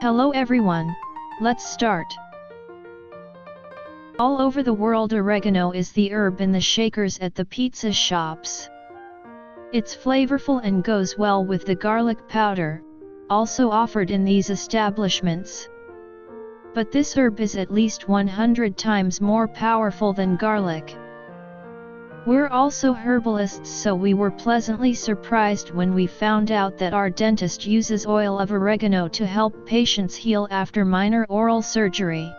Hello everyone, let's start. All over the world, oregano is the herb in the shakers at the pizza shops. It's flavorful and goes well with the garlic powder, also offered in these establishments. But this herb is at least 100 times more powerful than garlic. We're also herbalists, so we were pleasantly surprised when we found out that our dentist uses oil of oregano to help patients heal after minor oral surgery.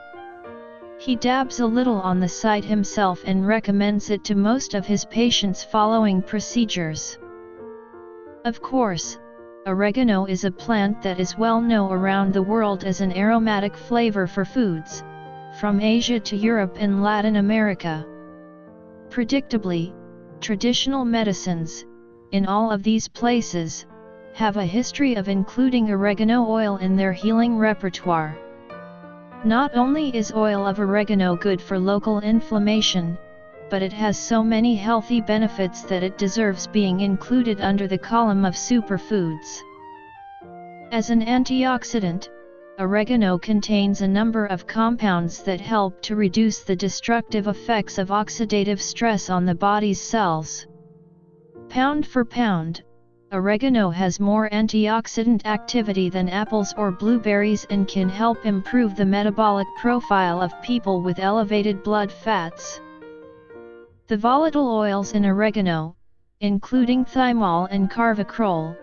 He dabs a little on the side himself and recommends it to most of his patients following procedures. Of course, oregano is a plant that is well known around the world as an aromatic flavor for foods, from Asia to Europe and Latin America. Predictably, traditional medicines, in all of these places, have a history of including oregano oil in their healing repertoire. Not only is oil of oregano good for local inflammation, but it has so many healthy benefits that it deserves being included under the column of superfoods. As an antioxidant, oregano contains a number of compounds that help to reduce the destructive effects of oxidative stress on the body's cells. Pound for pound, oregano has more antioxidant activity than apples or blueberries and can help improve the metabolic profile of people with elevated blood fats. The volatile oils in oregano, including thymol and carvacrol,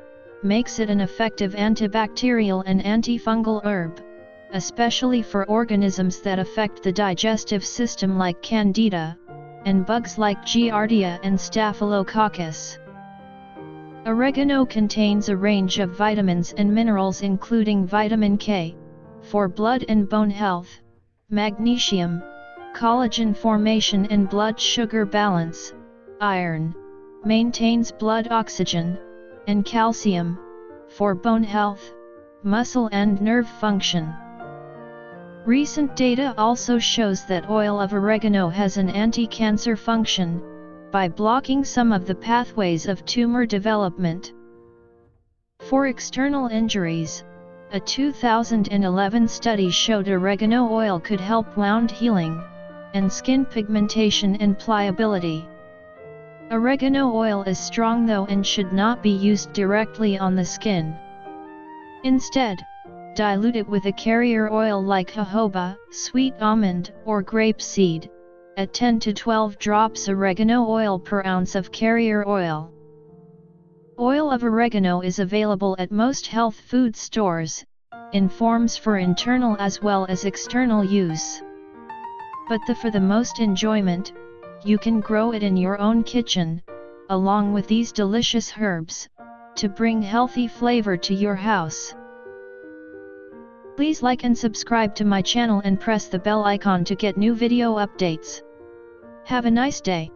makes it an effective antibacterial and antifungal herb, especially for organisms that affect the digestive system like Candida, and bugs like Giardia and Staphylococcus. Oregano contains a range of vitamins and minerals including vitamin K, for blood and bone health, magnesium, collagen formation and blood sugar balance, iron, maintains blood oxygen, and calcium, for bone health, muscle and nerve function. Recent data also shows that oil of oregano has an anti-cancer function, by blocking some of the pathways of tumor development. For external injuries, a 2011 study showed oregano oil could help wound healing, and skin pigmentation and pliability. Oregano oil is strong though and should not be used directly on the skin. Instead, dilute it with a carrier oil like jojoba, sweet almond, or grapeseed, at 10 to 12 drops oregano oil per ounce of carrier oil. Oil of oregano is available at most health food stores, in forms for internal as well as external use. But for the most enjoyment, you can grow it in your own kitchen, along with these delicious herbs, to bring healthy flavor to your house. Please like and subscribe to my channel and press the bell icon to get new video updates. Have a nice day.